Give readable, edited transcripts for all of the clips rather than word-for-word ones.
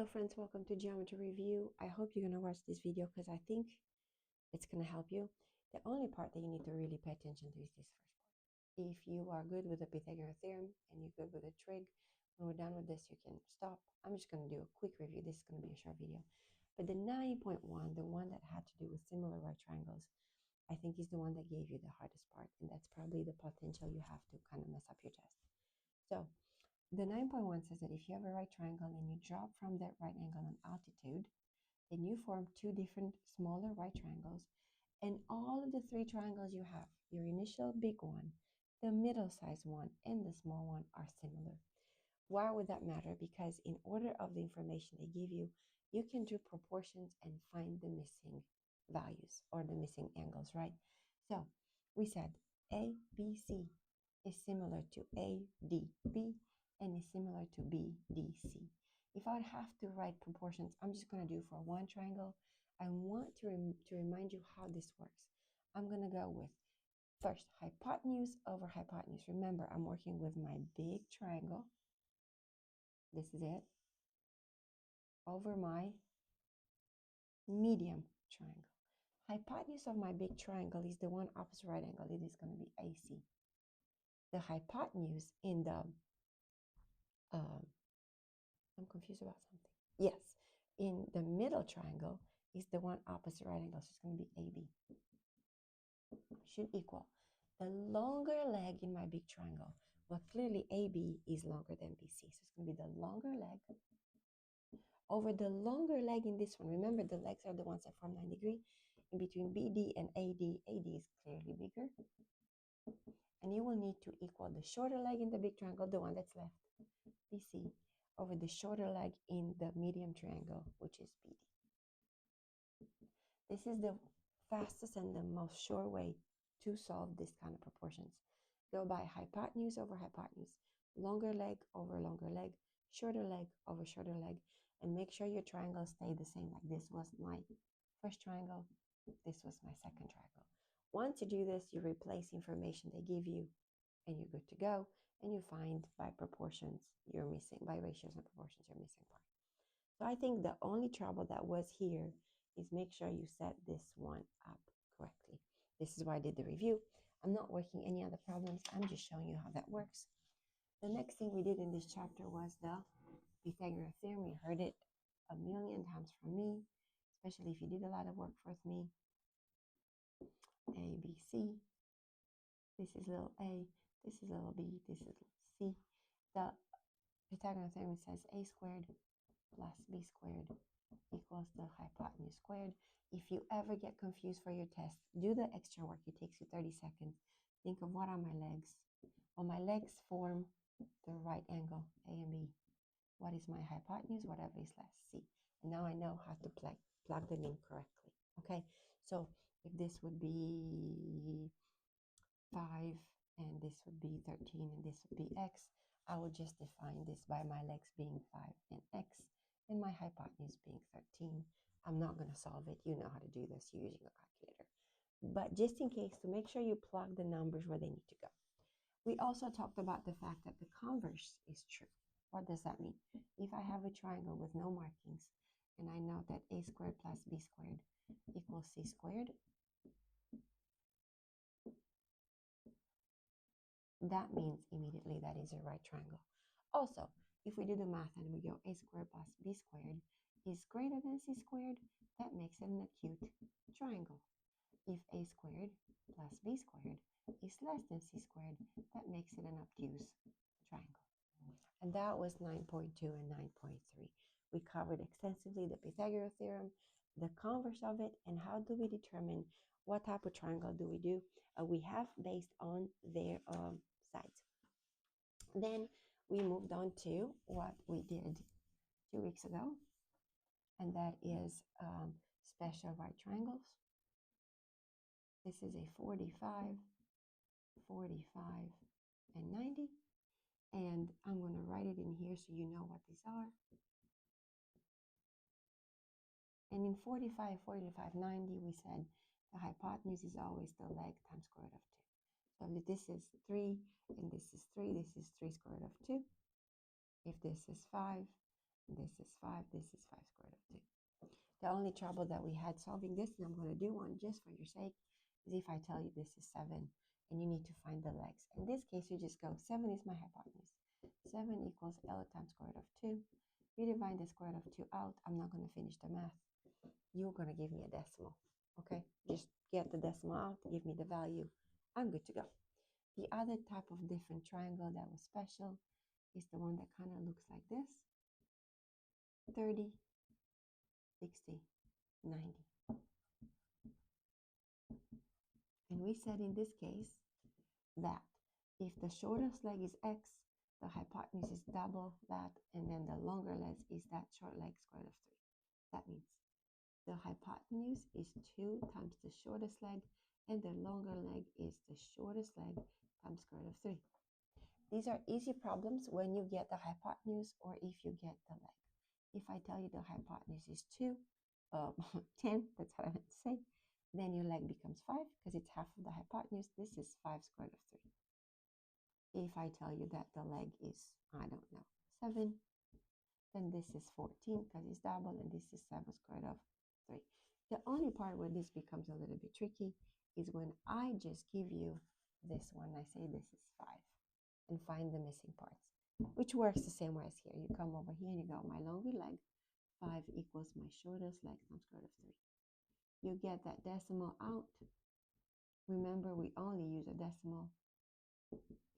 friends, welcome to Geometry Review. I hope you're going to watch this video because I think it's going to help you. The only part that you need to really pay attention to is this first part. If you are good with the Pythagorean theorem and you're good with the trig, when we're done with this, you can stop. I'm just going to do a quick review. This is going to be a short video. But the 9.1, the one that had to do with similar right triangles, I think is the one that gave you the hardest part. And that's probably the potential you have to kind of mess up your test. So the 9.1 says that if you have a right triangle and you drop from that right angle on altitude, then you form two different smaller right triangles. And all of the three triangles you have, your initial big one, the middle sized one, and the small one are similar. Why would that matter? Because in order of the information they give you, you can do proportions and find the missing values or the missing angles, right? So we said ABC is similar to ADB and is similar to BDC. If I have to write proportions, I'm just going to do for one triangle. I want to remind you how this works. I'm going to go with first hypotenuse over hypotenuse. Remember, I'm working with my big triangle. This is it. Over my medium triangle. Hypotenuse of my big triangle is the one opposite right angle. It is going to be AC. The hypotenuse in the I'm confused about something. Yes, in the middle triangle is the one opposite right angle, so it's going to be AB. Should equal the longer leg in my big triangle. Well, clearly AB is longer than BC, so it's going to be the longer leg over the longer leg in this one. Remember, the legs are the ones that form 90 degrees. In between BD and AD, AD is clearly bigger. And you will need to equal the shorter leg in the big triangle, the one that's left, BC, over the shorter leg in the medium triangle, which is BD. This is the fastest and the most sure way to solve this kind of proportions. Go by hypotenuse over hypotenuse, longer leg over longer leg, shorter leg over shorter leg, and make sure your triangles stay the same. Like this was my first triangle, this was my second triangle. Once you do this, you replace information they give you and you're good to go, and you find by proportions you're missing, by ratios and proportions you're missing part. So I think the only trouble that was here is make sure you set this one up correctly. This is why I did the review. I'm not working any other problems. I'm just showing you how that works. The next thing we did in this chapter was the Pythagorean theorem. You heard it a million times from me, especially if you did a lot of work with me. A, B, C. This is little a, this is little b, this is little c. The Pythagorean theorem says a squared plus b squared equals the hypotenuse squared. If you ever get confused for your test, do the extra work. It takes you 30 seconds. Think of what are my legs? Well, my legs form the right angle, A and B. What is my hypotenuse? Whatever is left, C. And now I know how to plug them in correctly. Okay, so if this would be 5 and this would be 13 and this would be x, I would just define this by my legs being 5 and x and my hypotenuse being 13. I'm not going to solve it. You know how to do this using a calculator. But just in case, to make sure you plug the numbers where they need to go. We also talked about the fact that the converse is true. What does that mean? If I have a triangle with no markings and I know that a squared plus b squared equals c squared, that means immediately that is a right triangle. Also, if we do the math and we go a squared plus b squared is greater than c squared, that makes it an acute triangle. If a squared plus b squared is less than c squared, that makes it an obtuse triangle. And that was 9.2 and 9.3. We covered extensively the Pythagorean theorem, the converse of it, and how do we determine what type of triangle do we do? We have based on their sides. Then we moved on to what we did 2 weeks ago, and that is special right triangles. This is a 45, 45, and 90. And I'm going to write it in here so you know what these are. And in 45, 45, 90, we said the hypotenuse is always the leg times square root of 2. So if this is 3 and this is 3, this is 3 square root of 2. If this is 5 This is 5. This is 5 square root of 2. The only trouble that we had solving this, and I'm going to do one just for your sake, is if I tell you this is 7 and you need to find the legs. In this case, you just go 7 is my hypotenuse. 7 equals L times square root of 2. You divide the square root of 2 out. I'm not going to finish the math. You're going to give me a decimal. Okay? Just get the decimal out, give me the value. I'm good to go. The other type of different triangle that was special is the one that kind of looks like this. 30, 60, 90. And we said in this case that if the shortest leg is x, the hypotenuse is double that, and then the longer leg is that short leg square root of 3. That means the hypotenuse is 2 times the shortest leg, and the longer leg is the shortest leg times square root of 3. These are easy problems when you get the hypotenuse or if you get the leg. If I tell you the hypotenuse is 10, that's what I meant to say, then your leg becomes 5 because it's half of the hypotenuse. This is 5 square root of 3. If I tell you that the leg is, I don't know, 7, then this is 14 because it's double, and this is 7 square root of 3. The only part where this becomes a little bit tricky is when I just give you this one. I say this is 5 and find the missing parts, which works the same way as here. You come over here and you go, my longer leg, 5 equals my shortest leg times square root of 3. You get that decimal out. Remember, we only use a decimal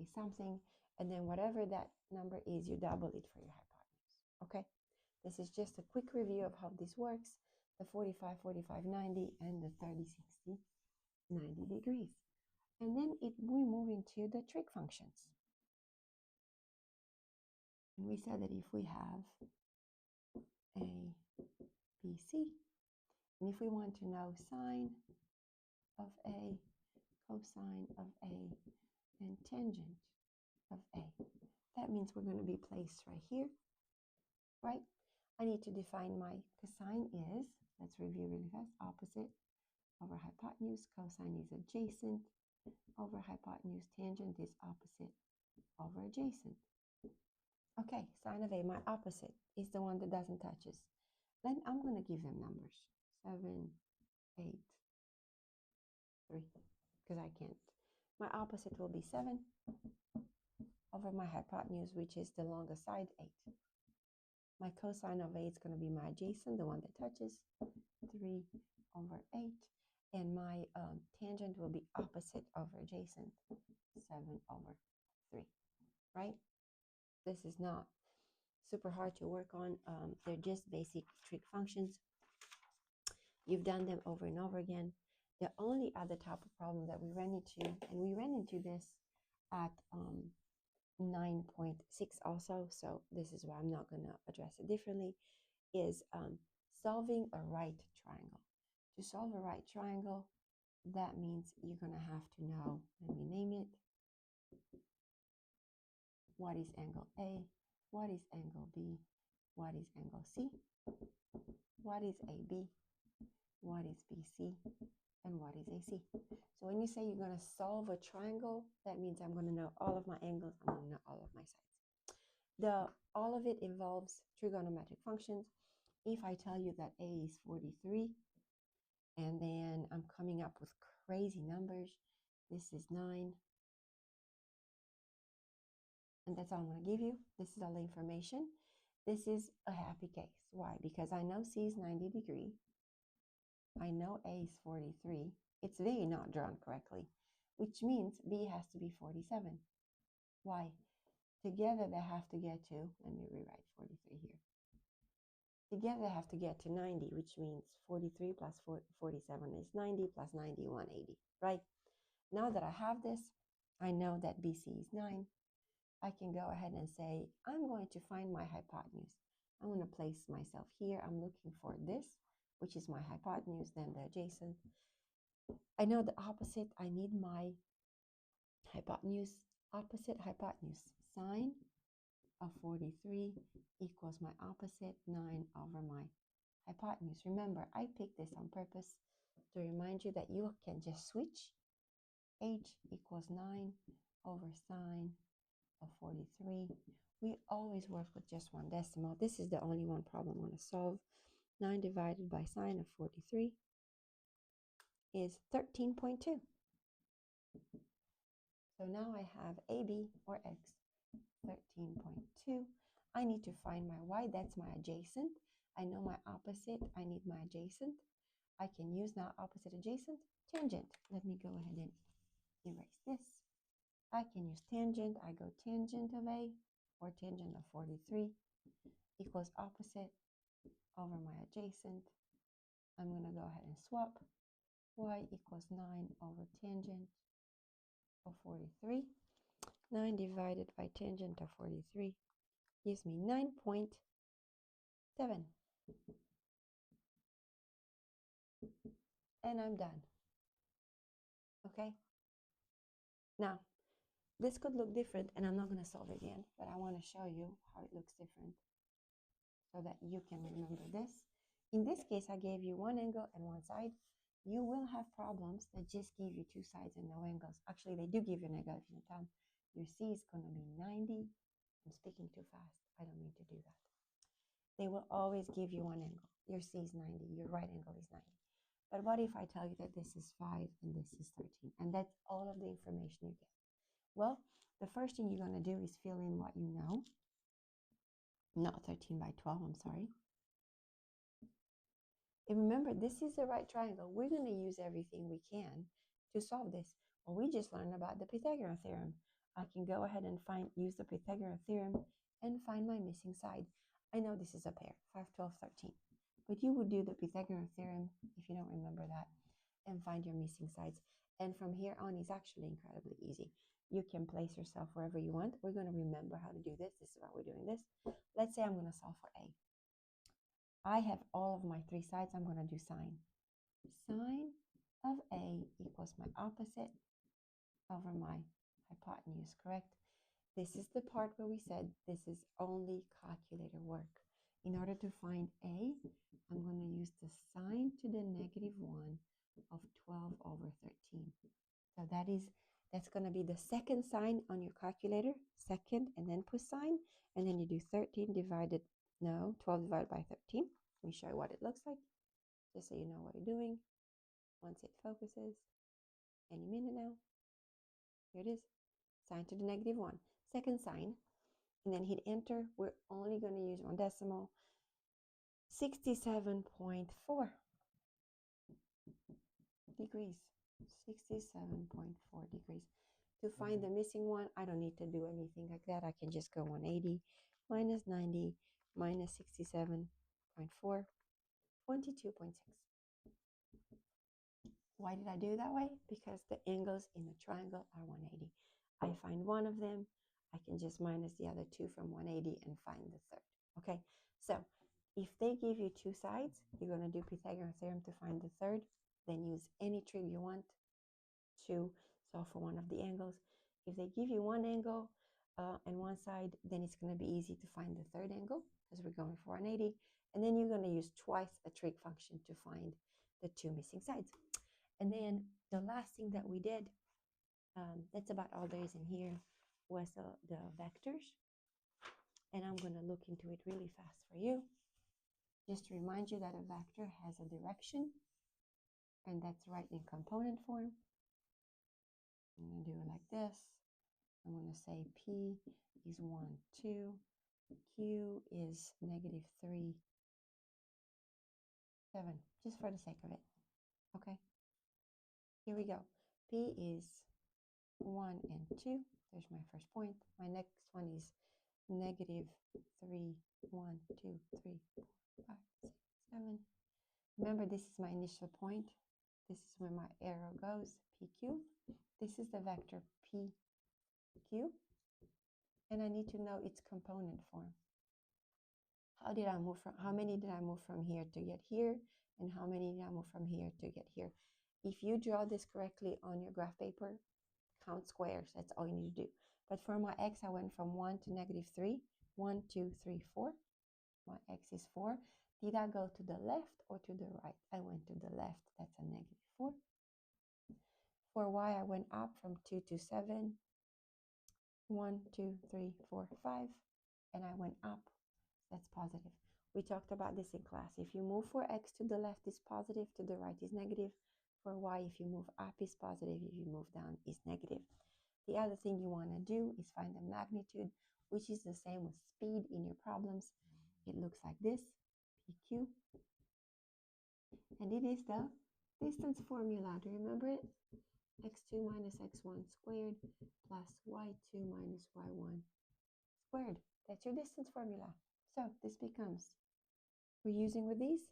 is something, and then whatever that number is, you double it for your hypotenuse. Okay, this is just a quick review of how this works, the 45, 45, 90, and the 30, 60, 90 degrees. And then we move into the trig functions. And we said that if we have a, B, C, and if we want to know sine of A, cosine of A, and tangent of A, that means we're going to be placed right here, right? I need to define my cosine is, let's review really fast, opposite over hypotenuse. Cosine is adjacent over hypotenuse. Tangent is opposite over adjacent. Okay, sine of A, my opposite, is the one that doesn't touches. Then I'm going to give them numbers. 7, 8, 3, because I can't. My opposite will be 7 over my hypotenuse, which is the longest side, 8. My cosine of A is going to be my adjacent, the one that touches, 3 over 8. And my tangent will be opposite over adjacent, 7 over 3, right? This is not super hard to work on. They're just basic trig functions. You've done them over and over again. The only other type of problem that we ran into, and we ran into this at 9.6 also, so this is why I'm not going to address it differently, is solving a right triangle. To solve a right triangle, that means you're going to have to know, let me name it, what is angle A, what is angle B, what is angle C, what is AB, what is BC, and what is AC. So when you say you're going to solve a triangle, that means I'm going to know all of my angles, I'm going to know all of my sides. All of it involves trigonometric functions. If I tell you that A is 43, and then I'm coming up with crazy numbers, this is 9, and that's all I'm going to give you. This is all the information. This is a happy case. Why? Because I know C is 90 degrees. I know A is 43. It's very not drawn correctly, which means B has to be 47. Why? Together they have to get to, let me rewrite 43 here. Together they have to get to 90, which means 43 plus 47 is 90, plus 90, 180, right? Now that I have this, I know that BC is 9. I can go ahead and say, I'm going to find my hypotenuse. I'm going to place myself here. I'm looking for this, which is my hypotenuse, then the adjacent. I know the opposite. I need my hypotenuse, opposite hypotenuse. Sine of 43 equals my opposite, 9 over my hypotenuse. Remember, I picked this on purpose to remind you that you can just switch. H equals 9 over sine of 43, We always work with just one decimal. This is the only one problem I'm going to solve. 9 divided by sine of 43 is 13.2. So now I have AB, or x, 13.2. I need to find my y. That's my adjacent. I know my opposite. I need my adjacent. I can use now opposite adjacent, tangent. Let me go ahead and erase this. I can use tangent. I go tangent of A, or tangent of 43, equals opposite over my adjacent. I'm going to go ahead and swap. Y equals 9 over tangent of 43. 9 divided by tangent of 43 gives me 9.7. And I'm done. Okay? Now, this could look different, and I'm not going to solve it again, but I want to show you how it looks different so that you can remember this. In this case, I gave you one angle and one side. You will have problems that just give you two sides and no angles. Actually, they do give you an angle if you time. Your C is going to be 90. I'm speaking too fast. I don't mean to do that. They will always give you one angle. Your C is 90. Your right angle is 90. But what if I tell you that this is 5 and this is 13? And that's all of the information you get. Well, the first thing you're going to do is fill in what you know. Not 13 by 12, I'm sorry. And remember, this is the right triangle. We're going to use everything we can to solve this. Well, we just learned about the Pythagorean theorem. I can go ahead and use the Pythagorean theorem and find my missing side. I know this is a pair, 5, 12, 13. But you would do the Pythagorean theorem, if you don't remember that, and find your missing sides. And from here on, it's actually incredibly easy. You can place yourself wherever you want. We're going to remember how to do this. This is why we're doing this. Let's say I'm going to solve for A. I have all of my three sides. I'm going to do sine. Sine of A equals my opposite over my hypotenuse, correct? This is the part where we said this is only calculator work. In order to find A, I'm going to use the sine to the negative 1 of 12 over 13. So that's going to be the second sign on your calculator, second, and then put sine, and then you do 12 divided by 13. Let me show you what it looks like, just so you know what you're doing. Once it focuses, any minute now. Here it is, sine to the negative 1. Second sign, and then hit enter. We're only going to use one decimal, 67.4 degrees. 67.4 degrees. To find the missing one, I don't need to do anything like that. I can just go 180 minus 90 minus 67.4, 22.6. Why did I do that way? Because the angles in a triangle are 180. I find one of them, I can just minus the other two from 180 and find the third. Okay, so if they give you two sides, you're going to do Pythagorean theorem to find the third, then use any trig you want to solve for one of the angles. If they give you one angle and one side, then it's going to be easy to find the third angle because we're going for 180. And then you're going to use twice a trig function to find the two missing sides. And then the last thing that we did, that's about all there is in here, was the vectors. And I'm going to look into it really fast for you. Just to remind you that a vector has a direction, and that's right in component form. I'm going to do it like this. I'm going to say P is 1, 2. Q is negative 3, 7, just for the sake of it. Okay? Here we go. P is 1 and 2. There's my first point. My next one is negative 3, 1, 2, 3, 4, 5, 6, 7. Remember, this is my initial point. This is where my arrow goes, PQ. This is the vector PQ. And I need to know its component form. How many did I move from here to get here? And how many did I move from here to get here? If you draw this correctly on your graph paper, count squares. That's all you need to do. But for my x, I went from 1 to negative 3. 1, 2, 3, 4. My x is 4. Did I go to the left or to the right? I went to the left. That's a negative 4. For y, I went up from 2 to 7. 1, 2, 3, 4, 5. and I went up, that's positive. We talked about this in class. If you move for x to the left is positive, to the right is negative. For y, if you move up is positive, if you move down is negative. The other thing you want to do is find the magnitude, which is the same with speed in your problems. It looks like this, PQ. And it is the distance formula. Do you remember it? X2 minus x1 squared plus y2 minus y1 squared. That's your distance formula. So this becomes, we're using with these,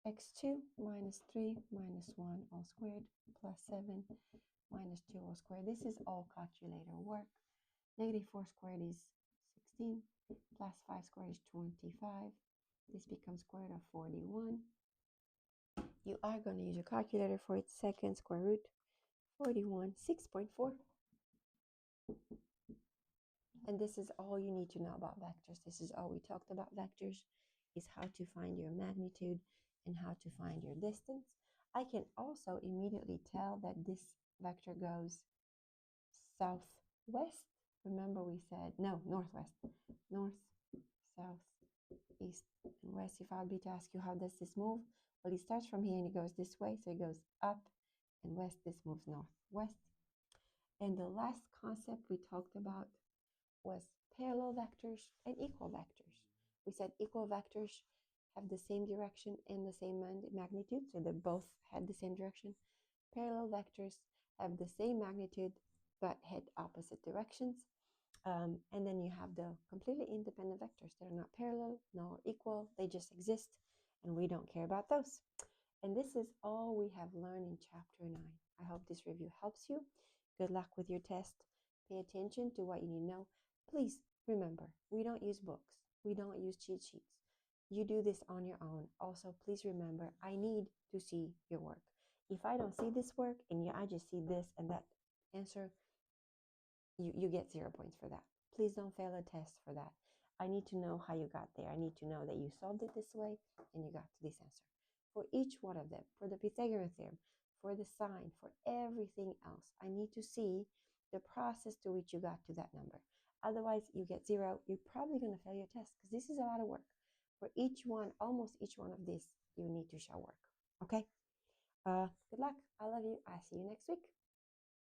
x2 minus 3 minus 1 all squared plus 7 minus 2 all squared. This is all calculator work. Negative 4 squared is 16 plus 5 squared is 25. This becomes square root of 41. You are going to use your calculator for its second square root. 41, 6.4. And this is all you need to know about vectors. This is all we talked about vectors, is how to find your magnitude and how to find your distance. I can also immediately tell that this vector goes southwest. Remember we said, no, northwest. North, south, east, and west. If I would be to ask you how does this move? Well, it starts from here and it goes this way. So it goes up and west. This moves northwest. And the last concept we talked about was parallel vectors and equal vectors. We said equal vectors have the same direction and the same magnitude, so they both had the same direction. Parallel vectors have the same magnitude but head opposite directions. And then you have the completely independent vectors that are not parallel nor equal, they just exist, and we don't care about those. And this is all we have learned in chapter 9. I hope this review helps you. Good luck with your test. Pay attention to what you need to know. Please remember, we don't use books. We don't use cheat sheets. You do this on your own. Also, please remember, I need to see your work. If I don't see this work and I just see this and that answer, you get 0 points for that. Please don't fail a test for that. I need to know how you got there. I need to know that you solved it this way and you got to this answer. For each one of them, for the Pythagorean theorem, for the sign, for everything else, I need to see the process to which you got to that number. Otherwise, you get 0. You're probably going to fail your test because this is a lot of work. For each one, almost each one of these, you need to show work. Okay? Good luck. I love you. I'll see you next week.